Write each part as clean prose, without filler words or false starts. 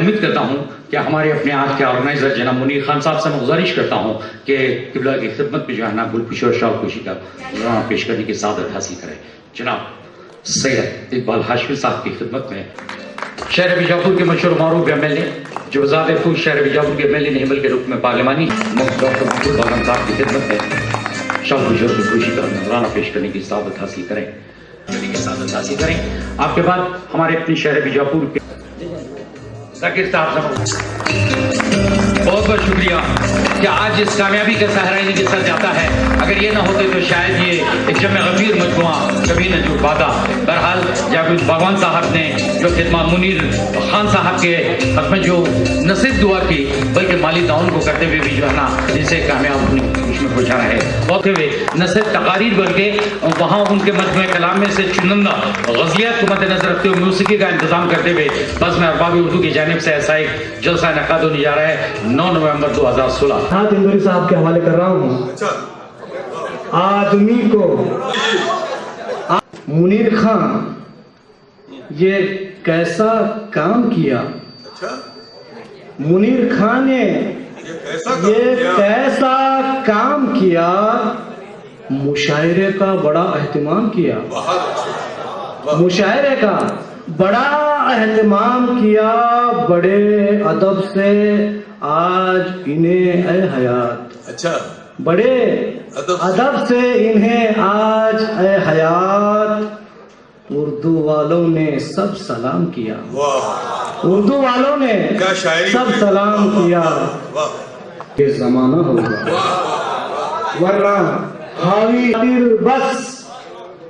امید کرتا ہوں کہ ہمارے اپنے آج کے آرگنائزر جناب منیر خان صاحب سے میں گزارش کرتا ہوں کہ قبلہ کی خدمت میں جو ہے نا گل پوشی اور شال پوشی کا نذرانہ پیش کرنے کی سعادت حاصل کریں. جناب سید اقبال ہاشمی صاحب کی خدمت میں شہر بیجاپور کے مشہور معروف ایم ایل اے جو بذات خود شہر بیجاپور کے ایم ایل اے نہیں بلکہ رکن پارلیمانی ڈاکٹر محمود باغم صاحب کی خدمت میں شال پوشی اور گل پوشی کا نذرانہ پیش کرنے کی سعادت حاصل کریں. آپ کے بعد ہمارے اپنے شہر بیجاپور کے ذاکر صاحب بہت بہت شکریہ کہ آج اس کامیابی کا سہرا انہیں کے ساتھ جاتا ہے. اگر یہ نہ ہوتے تو شاید یہ ایک جمع غفیر مجموعہ کبھی نہ جڑ پاتا. بہرحال جاوید باغوان صاحب نے جو خدمات منیر خان صاحب کے حق میں جو نہ صرف دعا کی بلکہ مالی تعاون کو کرتے ہوئے بھی جو ہے نا جسے کامیاب اس میں پہنچا رہے بہت ہوئے نہ صرف تقاریر بلکہ وہاں ان کے مجموعہ کلام میں سے چنندہ غزلیات کو مد نظر رکھتے ہوئے موسیقی کا انتظام کرتے ہوئے بزم ارباب اردو کی جانب سے ایسا ایک جلسہ انعقاد ہونے جا رہا ہے 9 نومبر 2016. ہاتھ اندوری صاحب کے حوالے کر رہا ہوں. آدمی کو منیر خان یہ کیسا کام کیا, منیر خان نے یہ کیسا کام کیا, مشاعرے کا بڑا اہتمام کیا, مشاعرے کا بڑا اہتمام کیا, بڑے ادب سے آج انہیں اے حیات بڑے ادب سے انہیں آج اے حیات اردو والوں نے سب سلام کیا, اردو والوں نے سب سلام کیا. یہ زمانہ ہوگا ورنہ حاوی بس.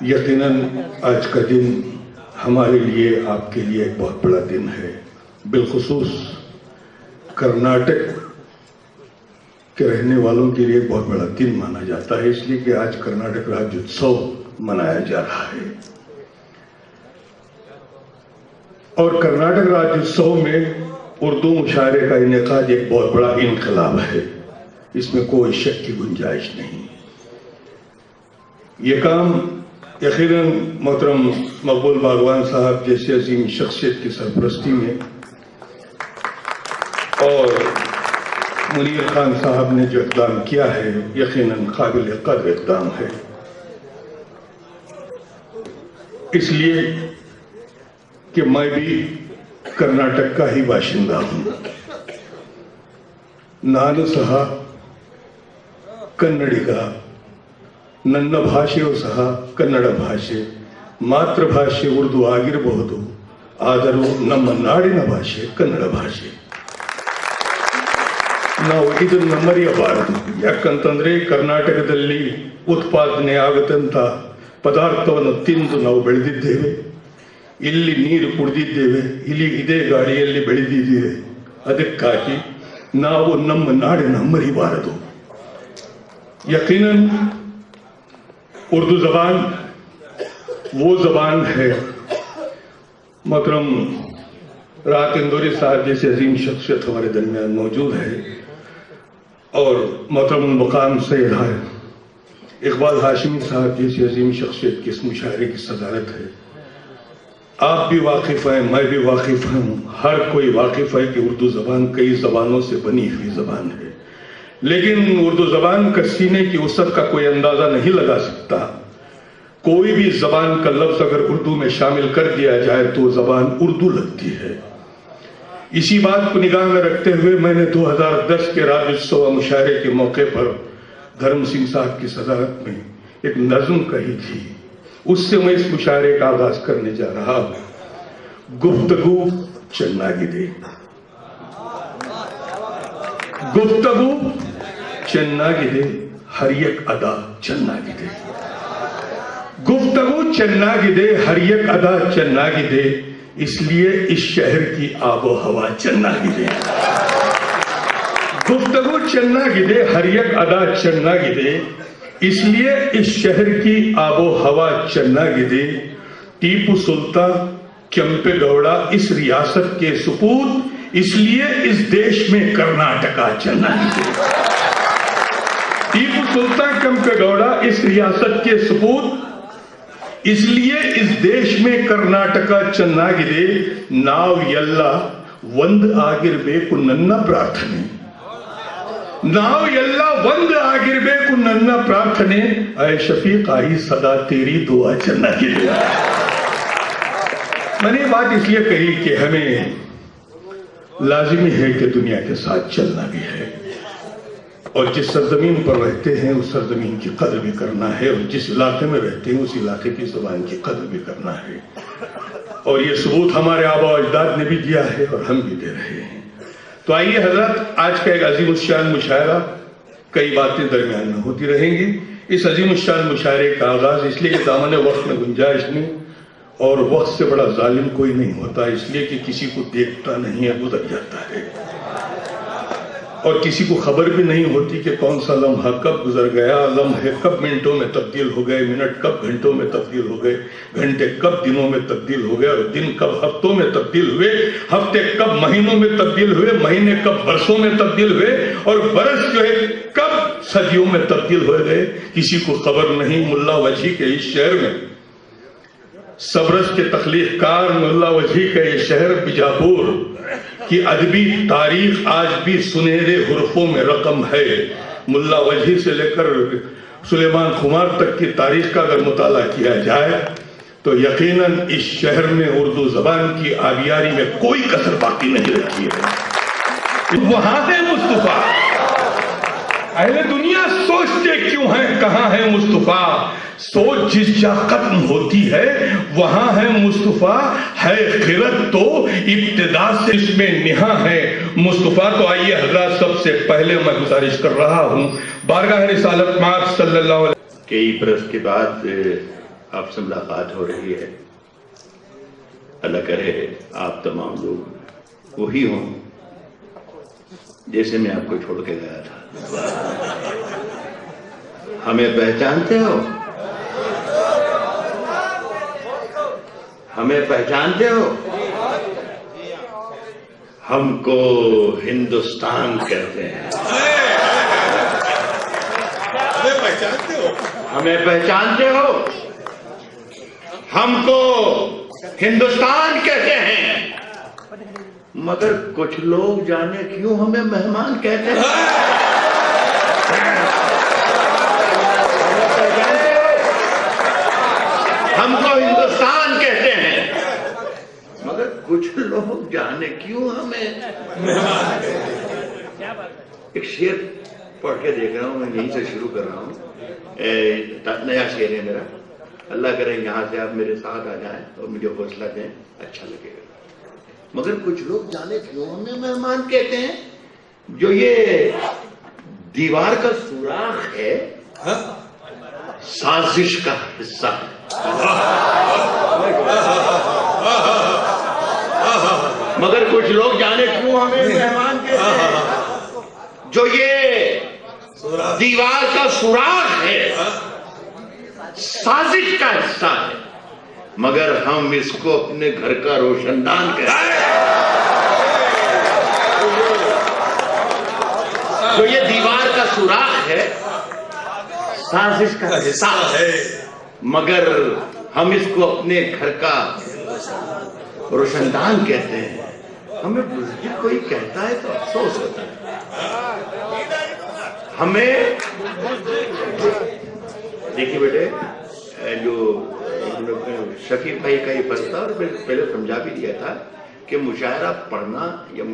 یقیناً آج کا دن ہمارے لیے، آپ کے لیے ایک بہت بڑا دن ہے. بالخصوص کرناٹک کے رہنے والوں کے لیے ایک بہت بڑا دن مانا جاتا ہے، اس لیے کہ آج کرناٹک راجیوتسو منایا جا رہا ہے. اور کرناٹک راجیوتسو میں اردو مشاعرے کا انعقاد ایک بہت بڑا انقلاب ہے، اس میں کوئی شک کی گنجائش نہیں. یہ کام یقیناً محترم مقبول باغوان صاحب جیسے عظیم شخصیت کی سرپرستی میں اور منیر خان صاحب نے جو اقدام کیا ہے، یقیناً قابل قدر اقدام ہے. اس لیے کہ میں بھی کرناٹک کا ہی باشندہ ہوں. ನಾನು ಸಹ ಕನ್ನಡಿಗ, ನನ್ನ ಭಾಷೆಯೂ ಸಹ ಕನ್ನಡ ಭಾಷೆ. ಮಾತೃಭಾಷೆ ಉರ್ದು ಆಗಿರಬಹುದು, ಆದರೂ ನಮ್ಮ ನಾಡಿನ ಭಾಷೆ ಕನ್ನಡ ಭಾಷೆ. ನಾವು ಇದನ್ನು ಮರೆಯಬಾರದು. ಯಾಕಂತಂದ್ರೆ ಕರ್ನಾಟಕದಲ್ಲಿ ಉತ್ಪಾದನೆ ಆಗದಂತ ಪದಾರ್ಥವನ್ನು ತಿಂದು ನಾವು ಬೆಳೆದಿದ್ದೇವೆ, ಇಲ್ಲಿ ನೀರು ಕುಡಿದಿದ್ದೇವೆ, ಇಲ್ಲಿ ಇದೇ ಗಾಳಿಯಲ್ಲಿ ಬೆಳೆದಿದ್ದೇವೆ. ಅದಕ್ಕಾಗಿ ನಾವು ನಮ್ಮ ನಾಡನ್ನು ಮರೆಯಬಾರದು. یقیناً اردو زبان وہ زبان ہے. محترم راحت اندوری صاحب جیسے عظیم شخصیت ہمارے درمیان موجود ہے، اور محترم المقام سید اقبال ہاشمی صاحب جیسی عظیم شخصیت کی اس مشاعرے کی صدارت ہے. آپ بھی واقف ہیں، میں بھی واقف ہوں، ہر کوئی واقف ہے کہ اردو زبان کئی زبانوں سے بنی ہوئی زبان ہے. لیکن اردو زبان کا سینے کی وسعت کا کوئی اندازہ نہیں لگا سکتا. کوئی بھی زبان کا لفظ اگر اردو میں شامل کر دیا جائے تو زبان اردو لگتی ہے. اسی بات کو نگاہ میں رکھتے ہوئے میں نے 2010 کے راجیوتسو مشاعرے کے موقع پر دھرم سنگھ صاحب کی صدارت میں ایک نظم کہی تھی. اس سے میں اس مشاعرے کا آغاز کرنے جا رہا ہوں. گفتگو چناگیدے. گفتگو چناگیدے ہر یک ادا چناگیدے. گفتگو چناگیدے ہر یک ادا چناگیدے، اس لیے اس شہر کی آب و ہوا چناگیدے. گفتگو چناگیدے ہر یک ادا چناگیدے، اس لیے اس شہر کی آب و ہوا چناگیدے. ٹیپو سلطان کیمپے گوڑا اس ریاست کے سپوت، اس لیے اس دیش میں کرناٹکا چناگیدے. ٹیپو سلطان کیمپے گوڑا اس ریاست کے سپوت، اس لیے اس دیش میں کرناٹکا چناگیدے. ناو ಎಲ್ಲ ಒಂದ್ ಆಗಿರಬೇಕು ನನ್ನ ಪ್ರಾರ್ಥನೆ. ನಾವು ಎಲ್ಲ ಒಂದ್ ಆಗಿರಬೇಕು ನನ್ನ ಪ್ರಾರ್ಥನೆ. اے شفیق آئی صدا تیری دعا چناگیدے. میں نے یہ بات اس لیے کہی کہ ہمیں لازمی ہے کہ دنیا کے ساتھ چلنا بھی ہے، اور جس سرزمین پر رہتے ہیں اس سرزمین کی قدر بھی کرنا ہے، اور جس علاقے میں رہتے ہیں اس علاقے کی زبان کی قدر بھی کرنا ہے. اور یہ ثبوت ہمارے آباء و اجداد نے بھی دیا ہے اور ہم بھی دے رہے ہیں. تو آئیے حضرات، آج کا ایک عظیم الشان مشاعرہ، کئی باتیں درمیان میں ہوتی رہیں گی. اس عظیم الشان مشاعرے کا آغاز اس لیے کہ دامن وقت میں گنجائش نہیں، اور وقت سے بڑا ظالم کوئی نہیں ہوتا، اس لیے کہ کسی کو دیکھتا نہیں ہے، گزر جاتا ہے. اور کسی کو خبر بھی نہیں ہوتی کہ کون سا لمحہ کب گزر گیا. لمحے کب منٹوں میں تبدیل ہو گئے، منٹ کب گھنٹوں میں تبدیل ہو گئے، گھنٹے کب دنوں میں تبدیل ہو گئے، اور دن کب ہفتوں میں تبدیل ہوئے، ہفتے کب مہینوں میں تبدیل ہوئے، مہینے کب برسوں میں تبدیل ہوئے، اور برس جو ہے کب صدیوں میں تبدیل ہو گئے، کسی کو خبر نہیں. ملا وجھی کے اس شہر میں، سبرس کے تخلیق کار ملا وجھی کا یہ شہر بیجاپور کی ادبی تاریخ آج بھی سنہرے حرفوں میں رقم ہے. ملا وجھی سے لے کر سلیمان خمار تک کی تاریخ کا اگر مطالعہ کیا جائے تو یقیناً اس شہر میں اردو زبان کی آبیاری میں کوئی کسر باقی نہیں رکھی ہے. وہاں ہے مصطفیٰ. اہل دنیا سوچتے کیوں ہیں کہاں ہے مصطفیٰ. سوچ جس جا ختم ہوتی ہے وہاں ہے مصطفیٰ. ہے خرد تو ابتدا سے اس میں نہاں ہے مصطفیٰ. تو آئیے حضرات، سب سے پہلے میں گزارش کر رہا ہوں بارگاہ رسالت مآب صلی اللہ علیہ وسلم. کئی برس کے بعد آپ سے ملاقات ہو رہی ہے. اللہ کرے آپ تمام لوگ وہی ہوں جیسے میں آپ کو چھوڑ کے گیا تھا. ہمیں پہچانتے ہو؟ ہمیں پہچانتے ہو؟ ہم کو ہندوستان کہتے ہیں. ہمیں پہچانتے ہو؟ ہم کو ہندوستان کہتے ہیں. مگر کچھ لوگ جانے کیوں ہمیں مہمان کہتے ہیں. ہم کو ہندوستان کہتے ہیں مگر کچھ لوگ جانے کیوں ہمیں مہمان کہتے ہیں. ایک شعر پڑھ کے دیکھ رہا ہوں، میں یہیں سے شروع کر رہا ہوں. نیا شعر ہے میرا. اللہ کرے یہاں سے آپ میرے ساتھ آ جائیں اور مجھے حوصلہ دیں، اچھا لگے گا. مگر کچھ لوگ جانے کیوں ہمیں مہمان کہتے ہیں. جو یہ دیوار کا سوراخ ہے سازش کا حصہ ہے. مگر کچھ لوگ جانے کیوں ہمیں مہمان کہتے ہیں. جو یہ دیوار کا سوراخ ہے سازش کا حصہ ہے مگر ہم اس کو اپنے گھر کا روشن دان کہتے ہیں. جو یہ دیوار کا سوراخ ہے سازش کا حصہ ہے مگر ہم اس کو اپنے گھر کا روشن دان کہتے ہیں. ہمیں بزدل کوئی کہتا ہے تو افسوس ہوتا ہے. ہمیں دیکھیے بیٹے، جو شفیق بھائی کا یہ فرض تھا اور پہلے سمجھا بھی دیا تھا کہ مشاعرہ پڑھنا یا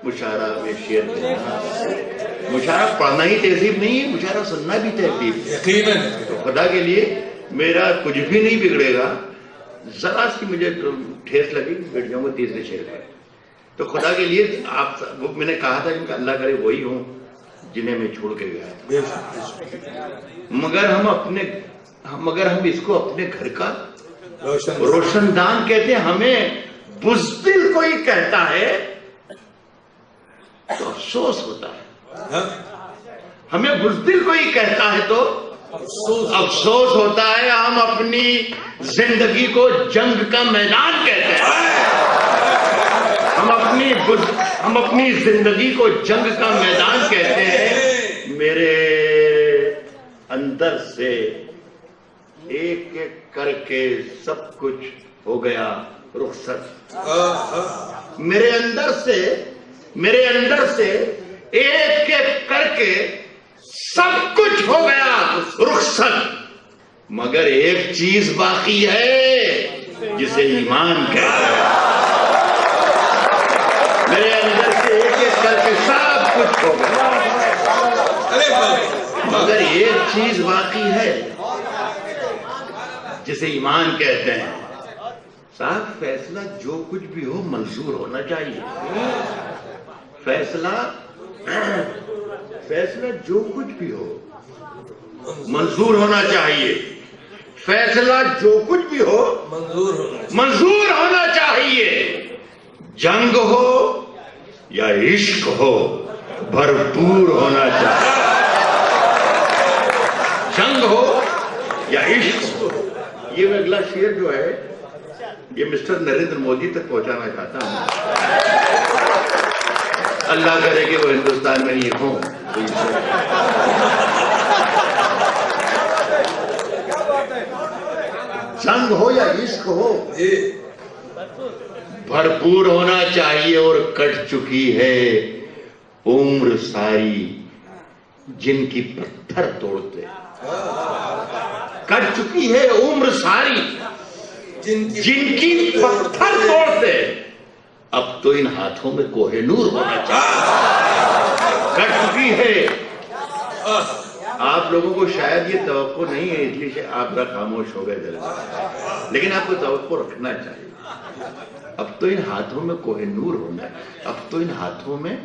مشاعرہ میں شعر کرنا، مشاعرہ پڑھنا ہی تہذیب نہیں ہے، مشاعرہ سننا بھی تہذیب ہے. تو خدا کے لیے میرا کچھ بھی نہیں بگڑے گا. ذرا سی مجھے ٹھیس لگی بیٹھ جاؤں گا تیسرے شعر پر. تو خدا کے لیے آپ، میں نے کہا تھا کہ اللہ کرے وہی ہوں جنہیں میں چھوڑ کے گیا تھا. مگر ہم اس کو اپنے گھر کا روشن دان کہتے ہیں. ہمیں بزدل کوئی کہتا ہے تو افسوس ہوتا ہے. ہمیں بزدل کوئی کہتا ہے تو افسوس ہوتا ہے. ہم اپنی زندگی کو جنگ کا میدان کہتے ہیں. ہم اپنی زندگی کو جنگ کا میدان کہتے ہیں. میرے اندر سے ایک ایک کر کے سب کچھ ہو گیا رخصت. میرے اندر سے ایک ایک کر کے سب کچھ ہو گیا رخصت. مگر ایک چیز باقی ہے جسے ایمان کہتے ہیں. میرے اندر سے ایک ایک کر کے سب کچھ ہو گیا مگر ایک چیز باقی ہے جسے ایمان کہتے ہیں. صاحب فیصلہ جو کچھ بھی ہو منظور ہونا چاہیے. فیصلہ جو کچھ بھی ہو منظور ہونا چاہیے. فیصلہ جو کچھ بھی ہو منظور ہونا چاہیے. جنگ ہو یا عشق ہو بھرپور ہونا چاہیے. جنگ ہو یا عشق ہو. یہ اگلا شعر جو ہے یہ مسٹر نریندر مودی تک پہنچانا چاہتا ہوں. اللہ کرے کہ وہ ہندوستان میں یہ ہوں. جنگ ہو یا عشق ہو بھرپور ہونا چاہیے. اور کٹ چکی ہے عمر ساری جن کی پتھر توڑتے. کٹ چکی ہے عمر ساری جن کی پتھر توڑتے. اب تو ان ہاتھوں میں کوہ نور ہونا چاہیے. کٹ چکی ہے. آپ لوگوں کو شاید یہ توقع نہیں ہے اس لیے آپ ذرا خاموش ہو گئے لیکن آپ کو توقع رکھنا چاہیے. اب تو ان ہاتھوں میں کوہ نور ہونا ہے. اب تو ان ہاتھوں میں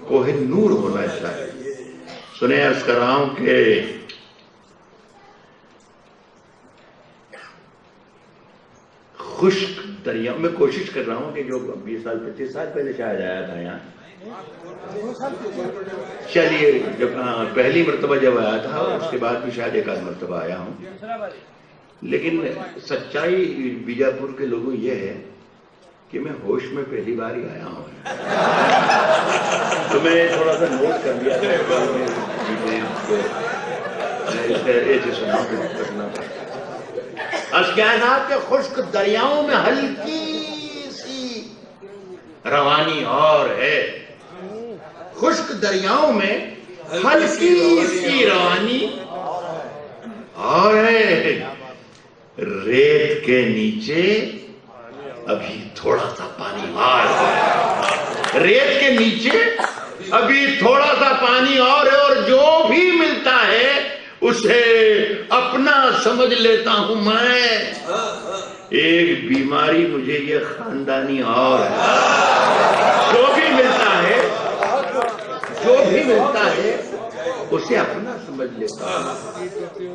کوہ نور ہونا چاہیے. سنیں عرض کر رہا ہوں کہ خشک دریاؤں میں کوشش کر رہا ہوں کہ جو 20 سال 25 سال پہلے شاید آیا تھا یہاں، چلیے جب پہلی مرتبہ جب آیا تھا اس کے بعد بھی شاید ایک آدھ مرتبہ آیا ہوں، لیکن سچائی بیجاپور کے لوگوں یہ ہے کہ میں ہوش میں پہلی بار ہی آیا ہوں، تو میں تھوڑا سا نوٹ کر لیا کائنات کے خشک دریاؤں میں ہلکی سی روانی اور ہے، خشک دریاؤں میں ہلکی سی روانی اور ہے، ریت کے نیچے ابھی تھوڑا سا پانی اور ہے، ریت کے نیچے ابھی تھوڑا سا پانی اور ہے، اور جو بھی ملتا ہے اسے اپنا سمجھ لیتا ہوں میں، ایک بیماری مجھے یہ خاندانی اور ہے، جو بھی ملتا ہے اسے اپنا سمجھ لیتا ہوں،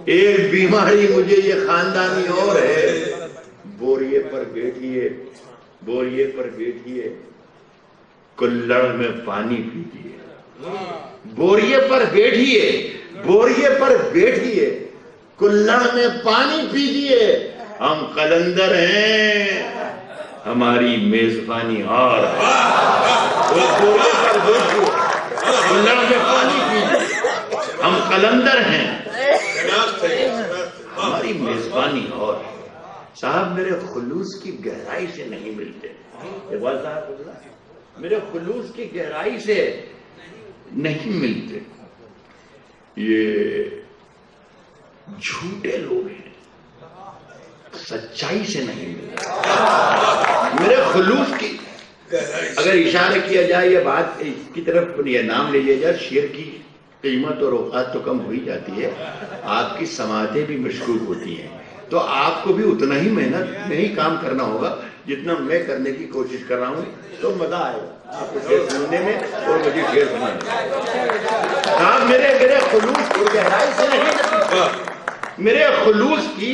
ایک بیماری مجھے یہ خاندانی اور ہے، بوریے پر بیٹھیے کلڑ میں پانی پیجیے، بوریے پر بیٹھیے کلڑ میں پانی پیجیے، ہم قلندر ہیں ہماری میزبانی اور بوریے پر بیٹھیے کلڑ میں پانی پیجیے، ہم قلندر ہیں ہماری میزبانی اور صاحب میرے خلوص کی گہرائی سے نہیں ملتے، اقبال صاحب میرے خلوص کی گہرائی سے نہیں ملتے، یہ جھوٹے لوگ ہیں، سچائی سے نہیں ملتے، میرے خلوص کی اگر اشارہ کیا جائے یا بات کی طرف یہ نام لے لیا جائے، شعر کی قیمت اور اوقات تو کم ہو ہی جاتی ہے، آپ کی سماعتیں بھی مشکوک ہوتی ہیں، تو آپ کو بھی اتنا ہی محنت نہیں کام کرنا ہوگا جتنا میں کرنے کی کوشش کر رہا ہوں، تو مزہ آئے گا آپ کو شعر سننے میں اور مجھے شعر سنانے میں۔ آپ میرے خلوص کی گہرائی سے نہیں ملتے، میرے خلوص کی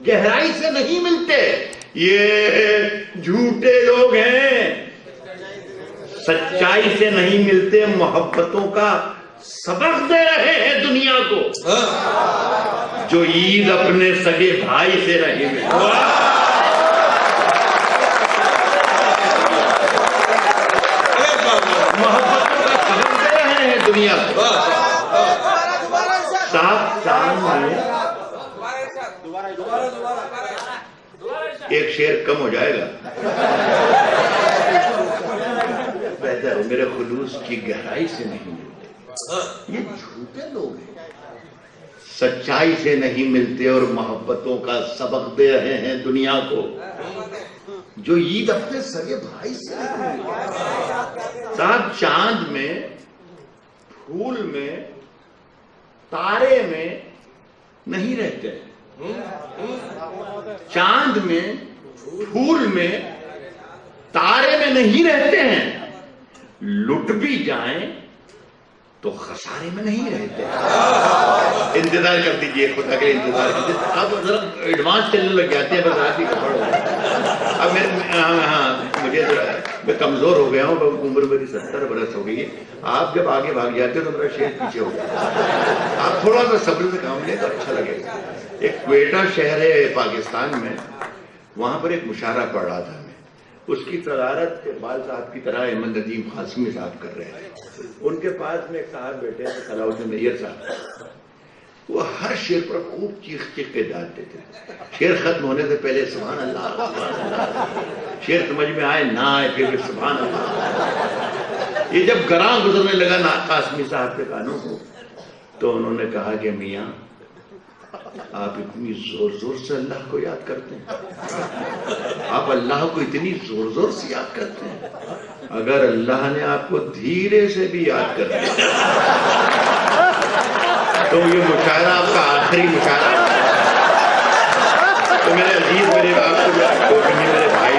گہرائی سے نہیں ملتے، یہ جھوٹے لوگ ہیں، سچائی سے نہیں ملتے، محبتوں کا سبق دے رہے ہیں دنیا کو، جو عید اپنے سگے بھائی سے نہیں ملتے، محبتوں کا سبق دے رہے ہیں دنیا کو۔ صاحب چاند میں ایک شعر کم ہو جائے گا، بہتر ہے، میرے خلوص کی گہرائی سے نہیں ملتے، یہ جھوٹے لوگ ہیں، سچائی سے نہیں ملتے اور محبتوں کا سبق دے رہے ہیں دنیا کو، جو عید اپنے سگے بھائی سے نہیں ملتے۔ صاحب چاند میں، پھول میں، تارے میں نہیں رہتے، چاند میں، پھول میں، تارے میں نہیں رہتے ہیں، لٹ بھی جائیں تو خسارے میں نہیں رہتے۔ انتظار کر دیجئے، خدا کے انتظار کر دیجئے، اب ذرا ایڈوانس چلنے لگ جاتے ہیں، بس آج ہی کپڑ ہو جائے۔ اب مجھے میں کمزور ہو گیا ہوں، عمر میری 70 برس ہو گئی ہے، آپ جب آگے بھاگ جاتے ہیں تو میرا شعر پیچھے ہو جاتا ہے، آپ تھوڑا سا صبر سے کام لیں تو اچھا لگے گا۔ ایک کوئٹہ شہر ہے پاکستان میں، وہاں پر ایک مشاعرہ پڑھ رہا تھا میں، اس کی صدارت اقبال صاحب کی طرح احمد ندیم قاسمی صاحب کر رہے تھے، ان کے پاس میں ایک صاحب بیٹھے تھے صلاح الدین نیر صاحب، وہ ہر شعر پر خوب چیخ چیخ کے ڈالتے تھے، شعر ختم ہونے سے پہلے سبحان اللہ سبحان اللہ، شعر سمجھ میں آئے نہ آئے پھر بھی سبحان اللہ۔ یہ جب گراں گزرنے لگا نا قاسمی صاحب کے کانوں کو، تو انہوں نے کہا کہ میاں آپ اتنی زور زور سے اللہ کو یاد کرتے ہیں، آپ اللہ کو اتنی زور زور سے یاد کرتے ہیں، اگر اللہ نے آپ کو دھیرے سے بھی یاد کر دیا تو یہ مشاعرہ آپ کا آخری مشاعرہ ہے۔ تو میرے عزیز، میرے آپ کو میرے بھائی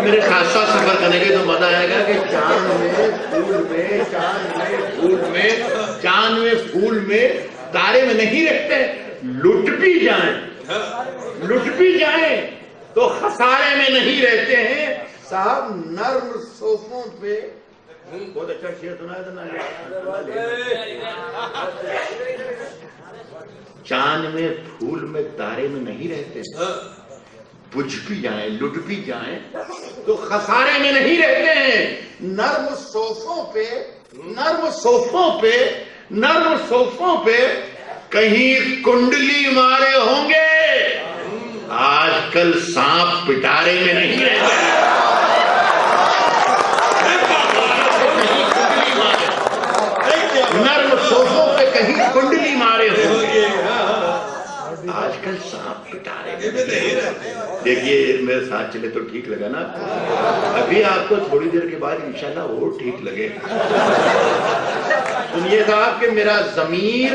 میرے ساتھ ساتھ سفر کرنے کے تو مزہ آئے گا کہ چاند میں، پھول میں، چاند میں، پھول میں، چاند میں، پھول میں، تارے میں نہیں رہتے، لٹ بھی جائیں لٹ بھی جائیں تو خسارے میں نہیں رہتے ہیں. صاحب نرم صوفوں پہ بہت اچھا شعر سنا ہے. چاند میں پھول میں تارے میں نہیں رہتے. بجھ بھی جائیں لٹ بھی جائیں تو خسارے میں نہیں رہتے ہیں. نرم صوفوں پہ نرم صوفوں پہ نرم صوفوں پہ کہیں کنڈلی مارے ہوں گے. آج کل سانپ پٹارے میں نہیں رہتے. نرم صوفوں پہ کہیں کنڈلی مارے ہوں گے. آج کل سانپ پٹارے میں نہیں رہتے. دیکھیے میرے ساتھ چلے تو ٹھیک لگا نا. ابھی آپ کو تھوڑی دیر کے بعد انشاءاللہ اور ٹھیک لگے. سنیے صاحب کہ میرا ضمیر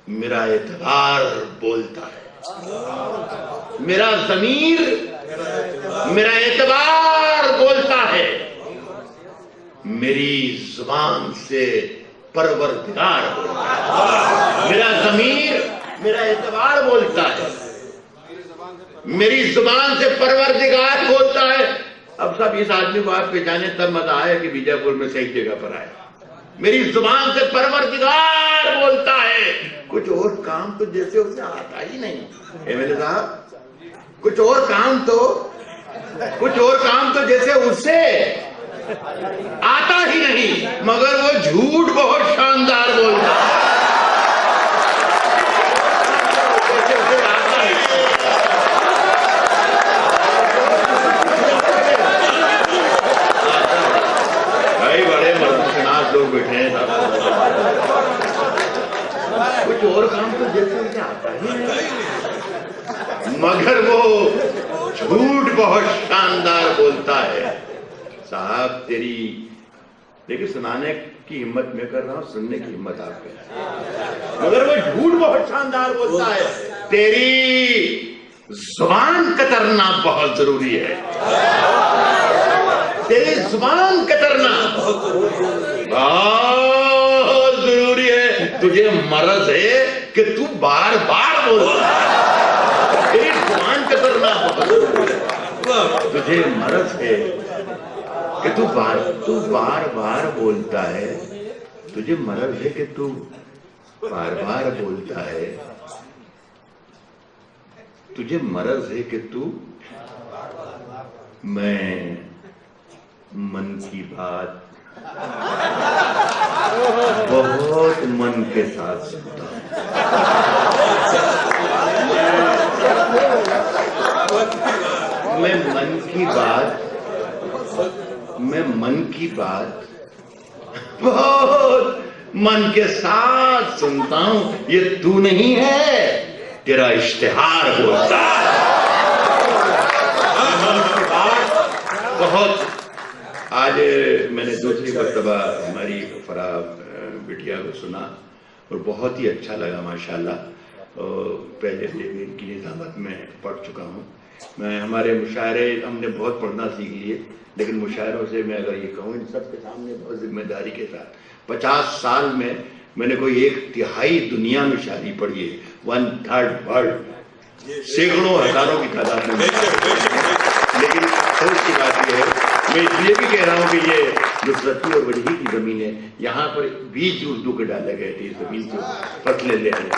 میرا اعتبار بولتا ہے. میرا ضمیر میرا اعتبار بولتا ہے. میری زبان سے پروردگار بولتا ہے. میرا ضمیر میرا اعتبار بولتا ہے. میری زبان سے پروردگار بولتا ہے. اب سب اس آدمی کو آپ پہچانے تب مزہ آیا کہ بیجا پور میں صحیح جگہ پر آئے. میری زبان سے پروردگار بولتا ہے. کچھ اور کام تو جیسے اسے آتا ہی نہیں. میرے صاحب کچھ اور کام تو جیسے اسے آتا ہی نہیں مگر وہ جھوٹ بہت شاندار بولتا ہے. بھائی بڑے مردشناس لوگ بیٹھے ہیں. کچھ اور کام تو جیسے اسے آتا ہی نہیں مگر وہ جھوٹ بہت شاندار بولتا ہے. صاحب تیری دیکھیں سنانے کی ہمت میں کر رہا ہوں, سننے کی ہمت آپ پہ, مگر وہ جھوٹ بہت شاندار بولتا ہے. تیری زبان کترنا بہت ضروری ہے. تیری زبان کترنا بہت ضروری ہے. تجھے مرض ہے کہ تو بار بار بولتا ہے. تیری زبان کترنا بہت ضروری ہے. تجھے مرض ہے کہ تو بار بار بولتا ہے. تجھے مرض ہے کہ تو بار بار بولتا ہے. تجھے مرض ہے کہ تو میں من کی بات بہت من کے ساتھ سنتا ہوں. میں من کی بات بہت من کے ساتھ سنتا ہوں. یہ تو نہیں ہے, تیرا اشتہار بولتا ہے. بہت آج میں نے دوسری مرتبہ ہماری فرا بٹیا کو سنا اور بہت ہی اچھا لگا ماشاءاللہ. پہلے سے ان کی نظامت میں پڑھ چکا ہوں. میں ہمارے مشاعرے ہم نے بہت پڑھنا سیکھ لیے, لیکن مشاعروں سے میں اگر یہ کہوں ان سب کے سامنے بہت ذمہ داری کے ساتھ 50 سال میں نے کوئی 1/3 دنیا میں شاعری پڑھی ہے. 1/3 ورلڈ, سینکڑوں ہزاروں کی تعداد میں. لیکن افسوس کی بات یہ ہے, میں اس لیے بھی کہہ رہا ہوں کہ یہ نصرتی اور وجہی کی زمین ہے. یہاں پر بیج اردو کے ڈالے گئے تھے, اس زمین سے فصلیں لے آئے.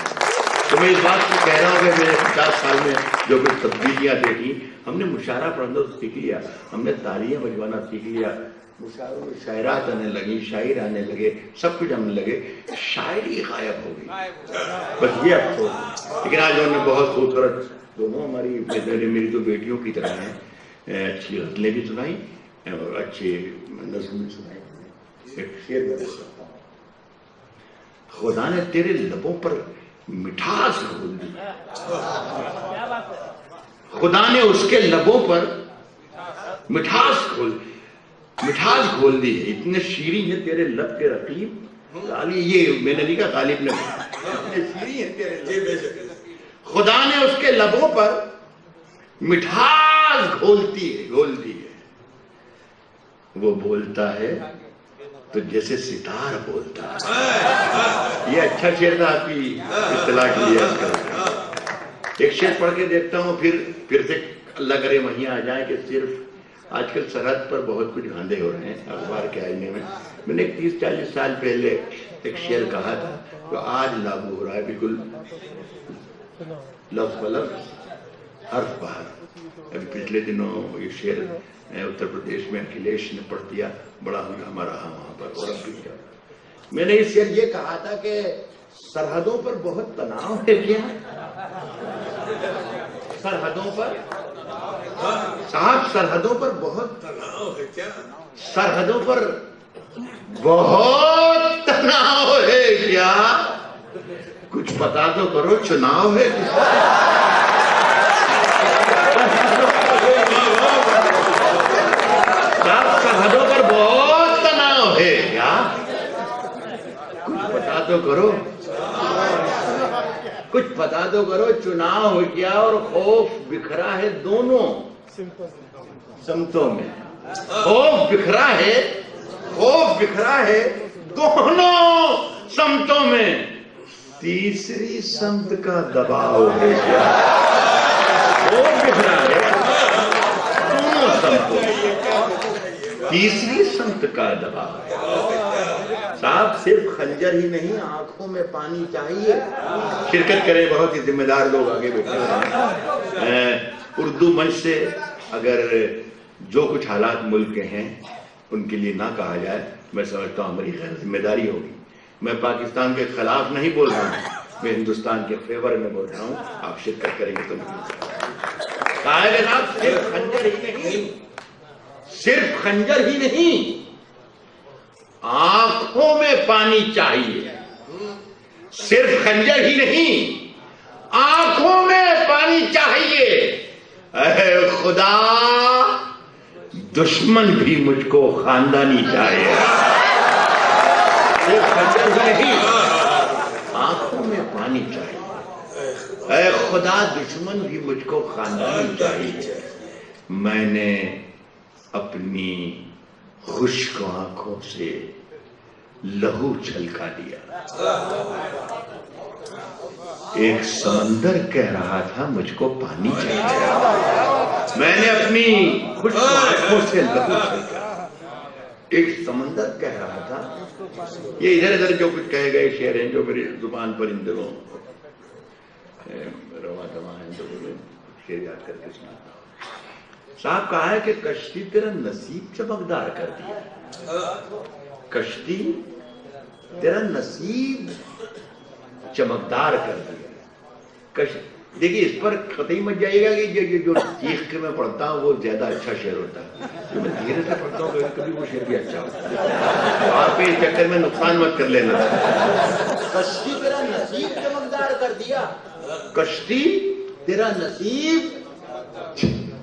تو میں اس بات کو کہہ رہا ہوں کہ میں نے 50 سال میں جو کچھ تبدیلیاں دیکھی, ہم نے مشاعرہ پڑھنا سیکھ لیا, ہم نے تالیاں بجوانا سیکھ لیا, مشاعروں میں شاعرات آنے لگی, شاعر آنے لگے, سب کچھ آنے لگے. شاعری غائب ہو گئی, بس یہ افسوس. لیکن آج انہوں نے بہت خوبصورت, دونوں ہماری میری دو بیٹیوں کی طرح ہیں, اچھی غزلیں بھی سنائی اور اچھی نظم بھی سنائی. ایک شعر میں دیکھ سکتا ہوں. خدا نے تیرے لبوں پر مٹھاس گھول دی. خدا نے اس کے لبوں پر مٹھاس گھول دی ہے. اتنے شیریں ہیں تیرے لب کے رقیب. یہ میں نے لکھا, غالب نے, اتنے شیریں ہیں تیرے لب. خدا نے اس کے لبوں پر مٹھاس گھول دی ہے. وہ بولتا ہے تو جیسے ستار بولتا ہے. یہ اچھا شعر تھا آپ کی اطلاع کے لیے عرض کرتا ہوں. ایک شعر پڑھ کے دیکھتا ہوں پھر سے اللہ کرے وہیں آ جائیں کہ صرف آج کل سرحد پر بہت کچھ دھاندے ہو رہے ہیں اخبار کے آئینے میں نے 30-40 سال پہلے ایک شعر کہا تھا جو آج لاگو ہو رہا ہے بالکل لفظ بلفظ حرف بحرف. ابھی پچھلے دنوں یہ شعر اتر پردیش میں اکھلیش نے پڑھ دیا, بڑا ہنگامہ رہا وہاں پر. اور اب بھی کیا میں نے اس شعر یہ کہا تھا کہ سرحدوں پر بہت تناؤ ہے کیا سرحدوں پر صاحب سرحدوں پر بہت تناؤ ہے کیا سرحدوں پر بہت تناؤ ہے کیا کچھ پتا تو کرو چناؤ ہے سرحدوں پر بہت تناؤ ہے کیا کچھ پتا تو کرو کچھ پتا تو کرو چناؤ ہو کیا اور خوف بکھرا ہے دونوں سمتوں میں خوف بکھرا ہے دونوں سمتوں میں تیسری سمت کا دباؤ ہے کیا خوف بکھرا ہے دونوں سمتوں میں تیسری سمت کا دباؤ ہے. صاحب صرف خنجر ہی نہیں آنکھوں میں پانی چاہیے. شرکت کریں بہت ہی ذمہ دار لوگ آگے بیٹھے ہیں. اردو منچ سے اگر جو کچھ حالات ملک کے ہیں ان کے لیے نہ کہا جائے میں سمجھتا ہوں ہماری غیر ذمہ داری ہوگی. میں پاکستان کے خلاف نہیں بول رہا ہوں, میں ہندوستان کے فیور میں بول رہا ہوں. آپ شرکت کریں گے تو صرف خنجر ہی نہیں صرف خنجر ہی نہیں آنکھوں میں پانی چاہیے. صرف خنجر ہی نہیں آنکھوں میں پانی چاہیے. اے خدا دشمن بھی مجھ کو خاندانی چاہیے. صرف خنجر ہی نہیں آنکھوں میں پانی چاہیے. اے خدا دشمن بھی مجھ کو خاندانی چاہیے. میں نے اپنی خشک آنکھوں سے لہو چھلکا دیا. ایک سمندر کہہ رہا تھا مجھ کو پانی چاہیے. میں نے اپنی خشک آنکھوں سے لہو چھلکا. ایک سمندر کہہ رہا تھا. یہ ادھر ادھر جو کچھ کہے گئے شعر ہیں جو میری زبان پر ان دنوں رواں دواں ہیں تو شعر یاد کر کے سناتا ہوں. صاحب کہا ہے کہ کشتی تیرا نصیب چمکدار کر دیا. کشتی تیرا نصیب چمکدار کر دیا. دیکھیے اس پر قطعی مت جائیے گا کہ جو چیخ کے میں پڑھتا ہوں وہ زیادہ اچھا شعر ہوتا ہے. جو میں دھیرے سے پڑھتا ہوں کبھی وہ شعر بھی اچھا ہوتا ہے. آپ اس چکر میں نقصان مت کر لینا. کشتی تیرا نصیب چمکدار کر دیا. کشتی تیرا نصیب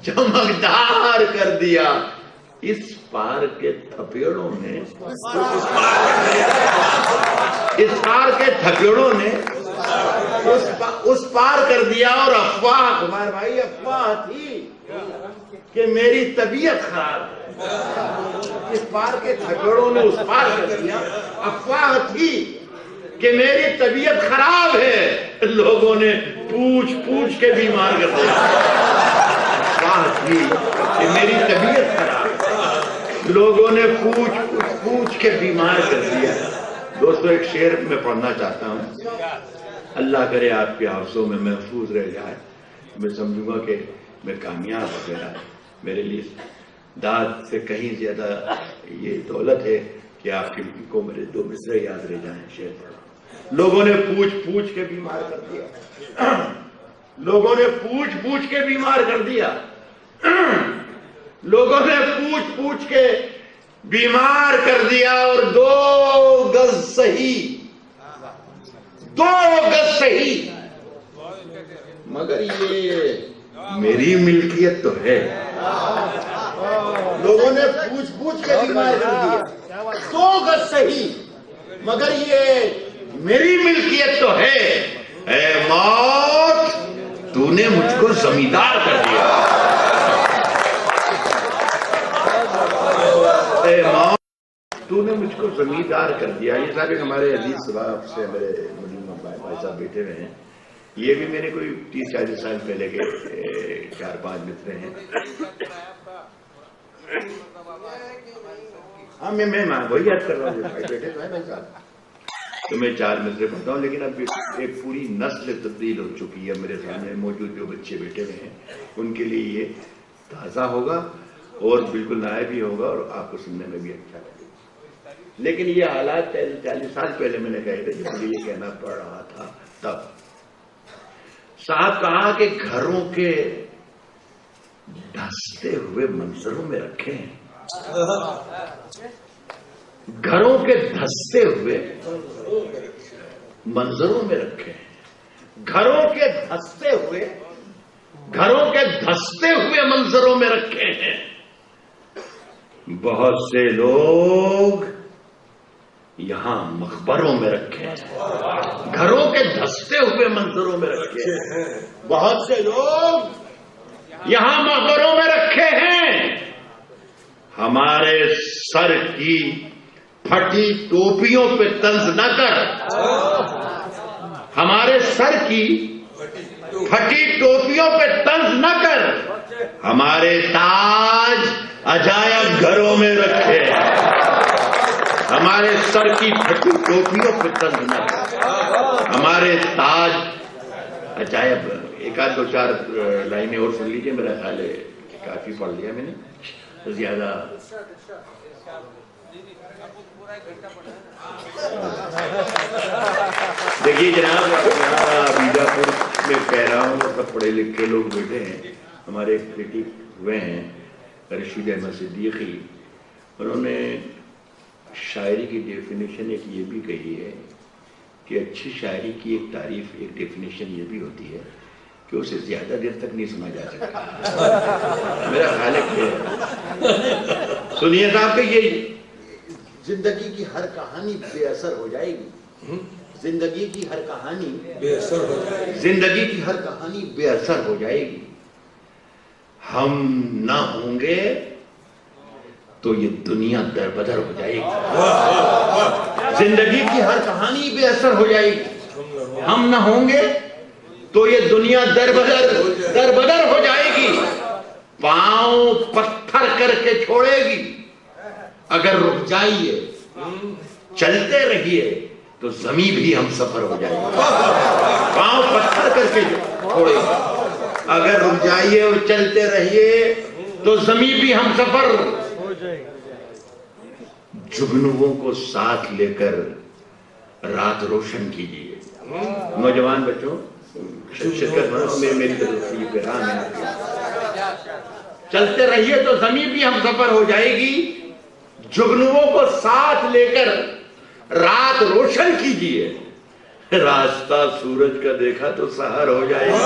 چمکدار کر دیا. اس پار کے تھپیڑوں نے اس پار کر دیا. اور افواہ کمار بھائی افواہ تھی کہ میری طبیعت خراب ہے. اس پار کے تھپیڑوں نے اس پار کر دیا. افواہ تھی کہ میری طبیعت خراب ہے. لوگوں نے پوچھ پوچھ کے بیمار کر دیا. افواہ تھی کہ میری طبیعت خراب ہے. لوگوں نے پوچھ کے بیمار کر دیا. دوستو ایک شعر میں پڑھنا چاہتا ہوں. اللہ کرے آپ کے حافظوں میں محفوظ رہ جائے. میں سمجھوں گا کہ میں کامیاب ہو گیا. میرے لیے داد سے کہیں زیادہ یہ دولت ہے کہ آپ کو میرے دو مصرے یاد رہ جائیں. شعر پڑھا. لوگوں نے پوچھ کے بیمار کر دیا. لوگوں نے پوچھ کے بیمار کر دیا. لوگوں نے پوچھ کے بیمار کر دیا. اور 2 گز صحیح مگر یہ میری ملکیت تو ہے. لوگوں نے پوچھ کے بیمار کر دیا. 2 گز صحیح مگر یہ میری ملکیت تو ہے. اے موت تو نے مجھ کو زمیندار کر دیا. اے موت تو نے مجھ کو زمیندار کر دیا. یہ صاحب ایک ہمارے عزیز صاحب سے میرے ملیم بھائی صاحب بیٹھے ہوئے ہیں. یہ بھی میرے کوئی 30-40 سال پہلے کے 4-5 متر ہیں. ہاں میں وہی یاد کر رہا ہوں بھائی بیٹھے تو ہیں بھائی صاحب. تو میں 4 متر پڑھتا ہوں لیکن اب ایک پوری نسل تبدیل ہو چکی ہے. میرے سامنے موجود جو بچے بیٹھے ہوئے ہیں ان کے لیے یہ تازہ ہوگا اور بالکل نیا بھی ہوگا اور آپ کو سننے میں بھی اچھا لگے گا. لیکن یہ حالات 40 سال پہلے میں نے کہے تھے جب مجھے یہ کہنا پڑ رہا تھا. تب صاحب کہا کہ گھروں کے دھستے ہوئے منظروں میں رکھے ہیں. گھروں کے دھستے ہوئے منظروں میں رکھے ہیں. گھروں کے دھستے ہوئے منظروں میں رکھے ہیں. بہت سے لوگ یہاں مقبروں میں رکھے ہیں. گھروں کے دھستے ہوئے منظروں میں رکھے ہیں. بہت سے لوگ یہاں مقبروں میں رکھے ہیں. ہمارے سر کی پھٹی ٹوپیوں پہ طنز نہ کر. ہمارے سر کی پھٹی ٹوپیوں پہ طنز نہ کر. ہمارے تاج عجائب گھروں میں رکھے. ہمارے سر کی پھٹی ٹوپیوں پہ طنز نہ کر. ہمارے تاج عجائب. ایک آدھ 2-4 لائنیں اور سن لیجیے. میرا خیال ہے کافی پڑھ لیا میں نے زیادہ. دیکھیے جناب بیجاپور میں کہہ رہا ہوں سب پڑھے لکھے لوگ بیٹھے ہیں. ہمارے کریٹک ہوئے ہیں رشید احمد صدیقی. انہوں نے شاعری کی ڈیفینیشن ایک یہ بھی کہی ہے کہ اچھی شاعری کی ایک تعریف ایک ڈیفینیشن یہ بھی ہوتی ہے کہ اسے زیادہ دیر تک نہیں سنا جا سکتا. میرا خیال ہے کہ سنیے صاحب کہ یہ زندگی کی ہر کہانی بے اثر ہو جائے گی. زندگی کی ہر کہانی بے اثر ہو جائے گی. زندگی کی ہر کہانی بے اثر ہو جائے گی. ہم نہ ہوں گے تو یہ دنیا دربدر ہو جائے گی. زندگی کی ہر کہانی بے اثر ہو جائے گی. ہم نہ ہوں گے تو یہ دنیا دربدر ہو جائے گی. پاؤں پتھر کر کے چھوڑے گی. اگر رک جائیے چلتے رہیے تو زمین بھی ہم سفر ہو جائے گی. پاؤں پتھر کر کے چھوڑے گی. اگر رک جائیے اور چلتے رہیے تو زمین بھی ہم سفر ہو جائے گی. جگنوؤں کو ساتھ لے کر رات روشن کیجیے. نوجوان بچوں شرکت میری طرف یہ پیغام ہے. چلتے رہیے تو زمین بھی ہم سفر ہو جائے گی. جگنوؤں کو ساتھ لے کر رات روشن کیجیے. راستہ سورج کا دیکھا تو سحر ہو جائے گی.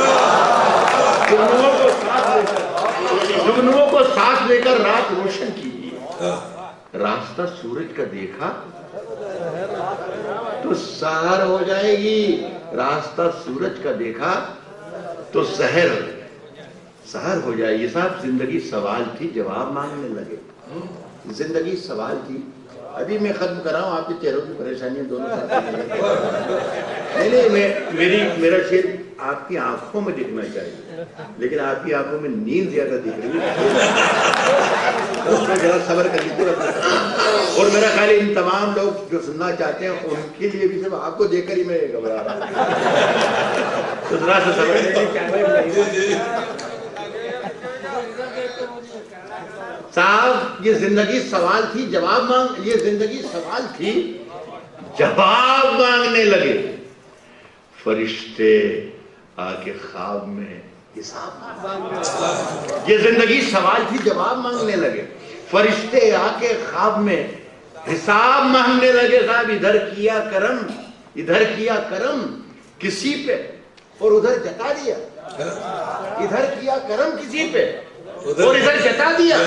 جگنوؤں کو ساتھ لے کر رات روشن کیجیے. راستہ سورج کا دیکھا تو سحر ہو جائے گی. راستہ سورج کا دیکھا تو سحر ہو جائے گی. صاحب زندگی سوال تھی جواب مانگنے لگے. زندگی سوال تھی. ابھی میں ختم کر رہا ہوں. آپ کے چہروں کی پریشانیاں دونوں نہیں. میرا شعر آپ کی آنکھوں میں دکھنا چاہیے لیکن آپ کی آنکھوں میں نیند زیادہ دکھ رہی ہے. اس میں ذرا صبر کر لیجیے. اور میرا خیال ہے ان تمام لوگ جو سننا چاہتے ہیں ان کے لیے بھی صرف آپ کو دیکھ کر ہی میں گھبرا رہا ہوں. تو ذرا سا صبر. صاحب یہ زندگی سوال تھی جواب مانگنے لگے. فرشتے آ کے خواب میں حساب مانگنے. یہ زندگی سوال تھی جواب مانگنے لگے. فرشتے آ کے خواب میں حساب مانگنے لگے. صاحب ادھر کیا کرم کسی پہ اور ادھر جتا دیا. ادھر کیا کرم کسی پہ اور ادھر جتا دیا.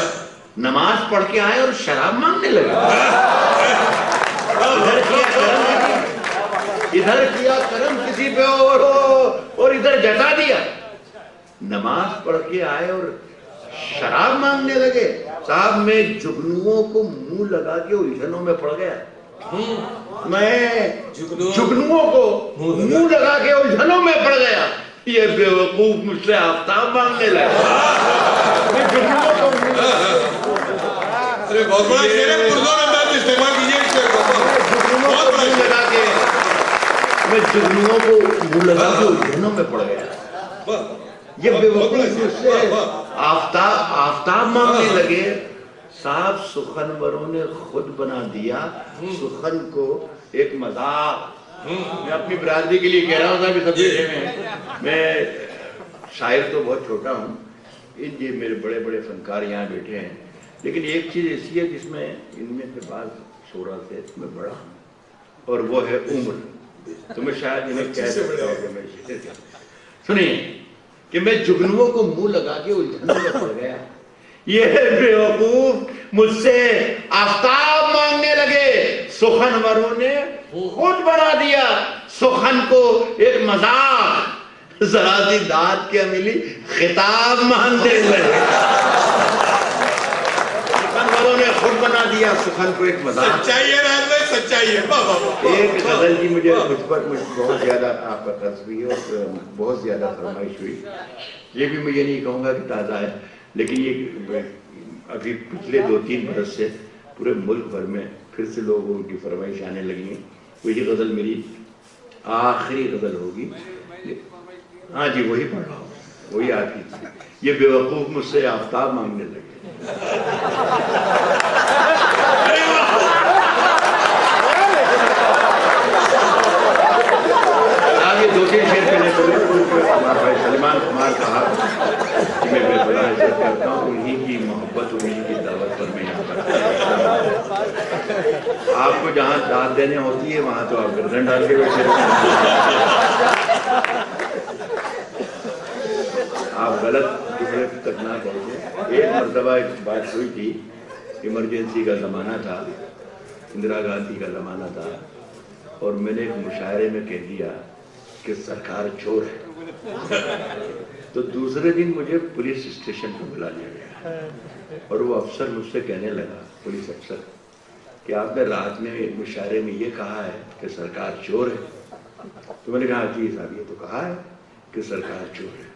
نماز پڑھ کے آئے اور شراب مانگنے لگے. ادھر کیا کرم کسی پہ اور ادھر جتا دیا. نماز پڑھ کے آئے اور شراب مانگنے لگے. صاحب میں جگنوؤں کو منہ لگا کے الجھنوں میں پڑ گیا. میں جگنوؤں کو منہ لگا کے الجھنوں میں پڑ گیا. یہ بیوقوف مجھ سے آفتاب مانگنے لگا. میں جگنوؤں کو بہت بڑا شعر ہے, اردو میں بات استعمال کیجیے اس شعر کو. بہت بڑا لگا کے میں جگنوؤں کو منہ لگا کے الجھنوں میں پڑ گیا. یہ بیوقوف مجھ سے آفتاب مانگنے لگے. صاحب سخنوروں نے خود بنا دیا سخن کو ایک مذاق. میں اپنی برادری کے لیے کہہ رہا ہوں صاحب, سب دیکھے میں شاعر تو بہت چھوٹا ہوں, یہ میرے بڑے بڑے فنکار یہاں بیٹھے ہیں, لیکن ایک چیز ایسی ہے جس میں ان میں سے بعض شعرا سے میں بڑا ہوں, اور وہ ہے عمر. تو میں شاید انہیں کہہ سکتا ہوں کہ میں سنیے کہ میں جگنوؤں کو منہ لگا کے الجھنوں میں پڑ گیا. یہ بیوقوف مجھ سے آفتاب مانگنے لگے سخنوروں نے خود بنا دیا سخن کو ایک مذاق. ذرا سی داد کے ملی خطاب مانگنے لگے. سخنوروں نے خود بنا دیا سخن کو ایک مذاق. سچائی ہے راز بھائی, سچائی ہے. ایک غزل کی مجھے بہت زیادہ آپ کا قرض ہوئی اور بہت زیادہ فرمائش ہوئی. یہ بھی مجھے نہیں کہوں گا کہ تازہ ہے, لیکن یہ ابھی پچھلے 2-3 برس سے پورے ملک بھر میں پھر سے لوگوں کی فرمائش آنے لگی ہیں. وہی غزل میری آخری غزل ہوگی. ہاں جی وہی پڑھ رہا ہوں, وہی آخری. یہ بیوقوف مجھ سے آفتاب مانگنے لگے. آگے 2-3 شعر پہلے ہمارا بھائی سلیمان کمار کہا کہ میں بے بڑا عزت کرتا ہوں, انہی کی محبت انہی کی دعوت پر میں یہاں پر. آپ کو جہاں داد دینے ہوتی ہے وہاں تو آپ گردن ڈال کے بیٹھے. آپ غلط جملے تک نہ کہتے. ایک مرتبہ ایک بات ہوئی تھی, ایمرجنسی کا زمانہ تھا, اندرا گاندھی کا زمانہ تھا, اور میں نے ایک مشاعرے میں کہہ دیا کہ سرکار چور ہے. تو دوسرے دن مجھے پولیس اسٹیشن پر بلا لیا گیا, اور وہ افسر مجھ سے کہنے لگا, پولیس افسر, کہ آپ نے رات میں ایک مشاعرے میں یہ کہا ہے کہ سرکار چور ہے. تو میں نے کہا جی صاحب یہ تو کہا ہے کہ سرکار چور ہے,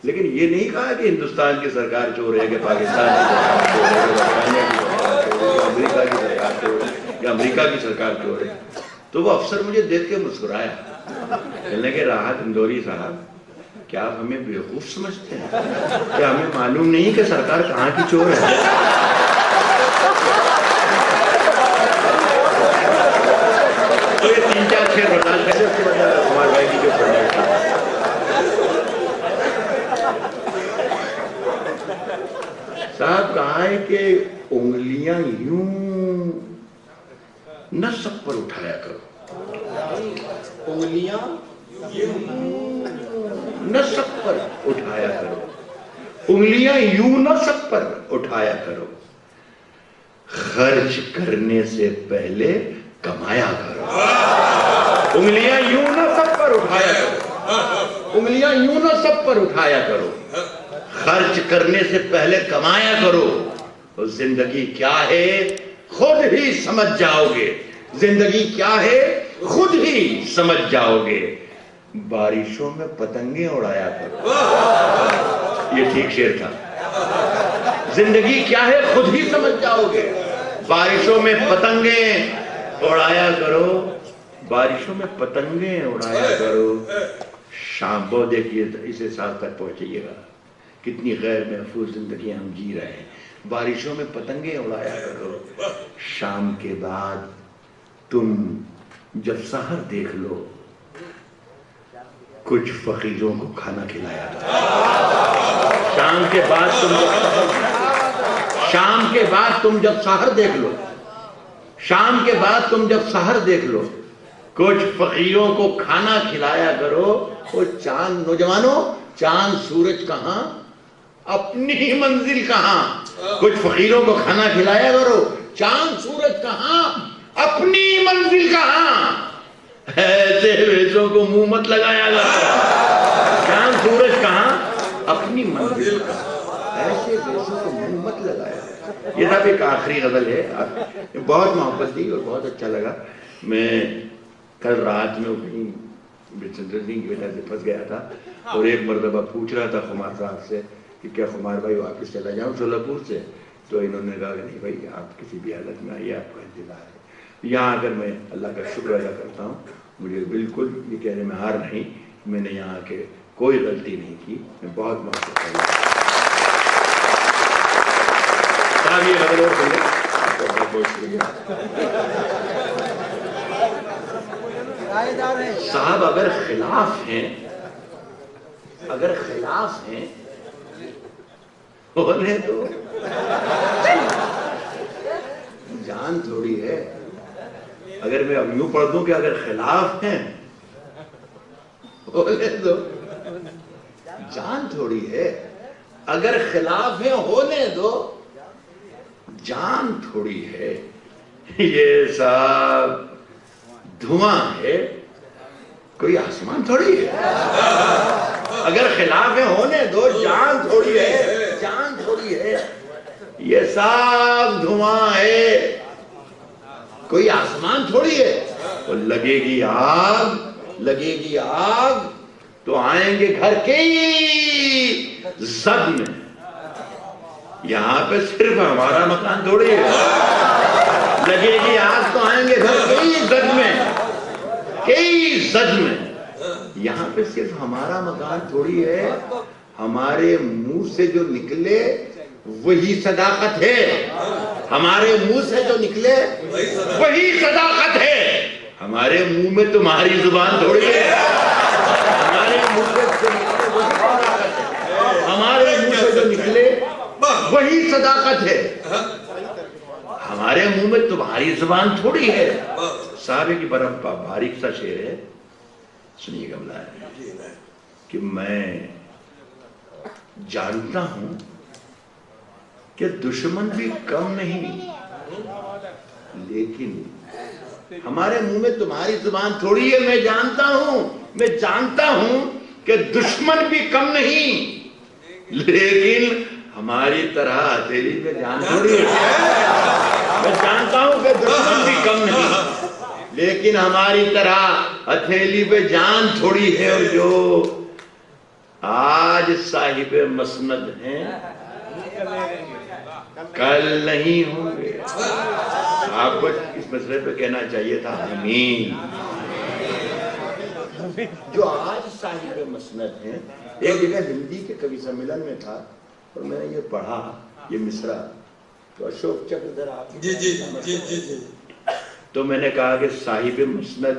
لیکن یہ نہیں کہا کہ ہندوستان کی سرکار چور ہے, کہ پاکستان کی سرکار چور ہے, امریکہ کی سرکار چور ہے, یا امریکہ کی سرکار چور ہے. تو وہ افسر مجھے دیکھ کے مسکرایا, کہنے کہ راحت اندوری صاحب, کیا آپ ہمیں بیوقوف سمجھتے ہیں؟ کیا ہمیں معلوم نہیں کہ سرکار کہاں کی چور ہے؟ تو یہ 3-4 شعر برداشت کرتے, اس کے بعد کمار بھائی کی جو فرمائش ہے. صاحب کہا ہے کہ انگلیاں یوں نصب پر اٹھایا کرو. انگلیاں نصب پر اٹھایا کرو. انگلیاں یوں نصب پر اٹھایا کرو. خرچ کرنے سے پہلے کمایا کرو. انگلیاں یوں نصب پر اٹھایا کرو. انگلیاں یوں نصب پر اٹھایا کرو. خرچ کرنے سے پہلے کمایا کرو. اور زندگی کیا ہے خود ہی سمجھ جاؤ گے. زندگی کیا ہے خود ہی سمجھ جاؤ گے. بارشوں میں پتنگیں اڑایا کرو. یہ ٹھیک شعر تھا. زندگی کیا ہے خود ہی سمجھ جاؤ گے. بارشوں میں پتنگیں اڑایا کرو. بارشوں میں پتنگیں اڑایا کرو. شام کو دیکھیے اسے ساتھ تک پہنچیے گا, کتنی غیر محفوظ زندگی ہم جی رہے ہیں. بارشوں میں پتنگیں اڑایا کرو. شام کے بعد تم جب سحر دیکھ لو, کچھ فقیروں کو کھانا کھلایا کرو. شام کے بعد تم جب سحر دیکھ لو, شام کے بعد تم جب سحر دیکھ لو, کچھ فقیروں کو کھانا کھلایا کرو. وہ چاند, نوجوانوں, چاند سورج کہاں, اپنی منزل کہاں. کچھ فقیروں کو کھانا کھلایا کرو. چاند سورج کہاں, اپنی منزل کہاں. ایسے ویسوں کو منہ مت لگایا کرو. چاند سورج کہاں, اپنی منزل کہاں. ایسے ویسوں کو منہ مت لگایا. یہ سب ایک آخری غزل ہے. بہت محبت دی اور بہت اچھا لگا. میں کل رات میں کہیں برچندر سنگھ کی وجہ سے پھنس گیا تھا اور ایک مرتبہ پوچھ رہا تھا خمار صاحب سے کہ کیا خمار بھائی واپس چلا جاؤں شولہپور سے. تو انہوں نے کہا کہ نہیں بھائی آپ کسی بھی حالت میں آئیے, آپ کا انتظار ہے. یہاں اگر میں اللہ کا شکر ادا کرتا ہوں, مجھے بالکل یہ کہنے میں ہار نہیں, میں نے یہاں کے کوئی غلطی نہیں کی. میں بہت محبت کرتا ہوں. صاحب یہ غزل اور سنیں. آپ کا بہت بہت شکریہ. صاحب اگر خلاف ہیں ہونے تو جان تھوڑی ہے. اگر میں اب یوں پڑھ دوں کہ اگر خلاف ہیں ہونے دو, جان تھوڑی ہے. اگر خلاف ہیں ہونے دو, جان تھوڑی ہے. یہ صاحب دھواں ہے, کوئی آسمان تھوڑی ہے. اگر خلاف ہونے دو, جان تھوڑی ہے, جان تھوڑی ہے. یہ صاف دھواں ہے, کوئی آسمان تھوڑی ہے. تو لگے گی آگ تو آئیں گے گھر کے زد میں. یہاں پہ صرف ہمارا مکان تھوڑی ہے. لگے گی آگ تو آئیں گے گھر کئی زد میں. یہاں پہ صرف ہمارا مکان تھوڑی ہے. ہمارے منہ سے جو نکلے وہی صداقت ہے. ہمارے منہ سے جو نکلے وہی صداقت ہے. ہمارے منہ میں تمہاری زبان تھوڑی ہے. ہمارے منہ سے جو نکلے وہی صداقت ہے. ہمارے منہ میں تمہاری زبان تھوڑی ہے. صاحب کی بڑا باریک سا شعر ہے, سنیے گا. بلا ہے کہ میں جانتا ہوں کہ دشمن بھی کم نہیں, لیکن ہمارے منہ میں تمہاری زبان تھوڑی ہے. میں جانتا ہوں کہ دشمن بھی کم نہیں, لیکن ہماری طرح ہتھیلی میں جان تھوڑی ہے. میں جانتا ہوں کہ دشمن بھی کم نہیں, لیکن ہماری طرح ہتھیلی پہ جان تھوڑی ہے. اور جو آج صاحب مسند ہیں کل نہیں ہوں گے. آپ کو اس مسئلے پہ کہنا چاہیے تھا آمین. جو آج صاحب مسند ہیں, ایک جگہ ہندی کے کبھی سمیلن میں تھا اور میں نے یہ پڑھا, یہ مصرع, تو اشوک چکر ادھر آپ جی تو میں نے کہا کہ صاحب مسند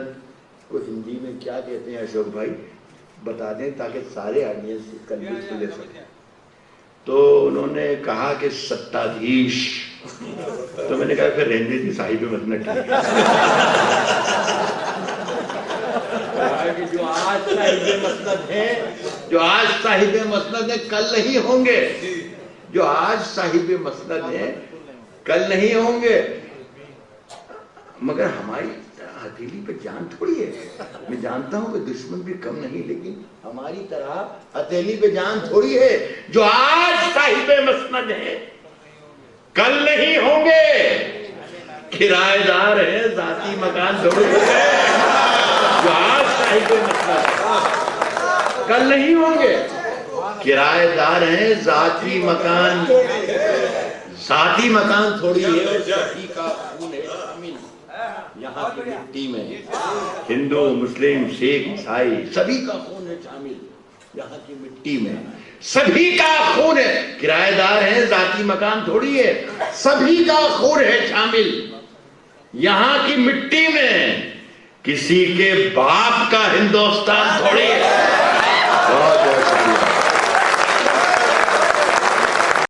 کو ہندی میں کیا کہتے ہیں اشوک بھائی بتا دیں تاکہ سارے آڈینس کنفیوز لے سکیں. تو انہوں نے کہا کہ ستادھیش. تو میں نے کہا پھر رہنے دی صاحب مسند ٹھیک ہے. جو آج صاحب مسند ہیں, جو آج صاحب مسند ہیں کل نہیں ہوں گے. جو آج صاحب مسند ہیں کل نہیں ہوں گے. مگر ہماری ہتھیلی پہ جان تھوڑی ہے. میں جانتا ہوں کہ دشمن بھی کم نہیں, لیکن ہماری طرح ہتھیلی پہ جان تھوڑی ہے. جو آج صاحب مسند ہیں کل نہیں ہوں گے. کرایہ دار ہیں, ذاتی مکان تھوڑی ہے. جو آج صاحب مسند کل نہیں ہوں گے. کرایہ دار ہیں, ذاتی مکان تھوڑی ہے. سبھی کا خون ہے شامل یہاں کی مٹی میں. ہندو, مسلم, سکھ, عیسائی, سبھی کا خون ہے شامل یہاں کی مٹی میں. سبھی کا خون ہے. کرایہ دار ہیں, ذاتی مکان تھوڑی ہے. سبھی کا خون ہے شامل یہاں کی مٹی میں. کسی کے باپ کا ہندوستان تھوڑی ہے. بہت بہت شکریہ.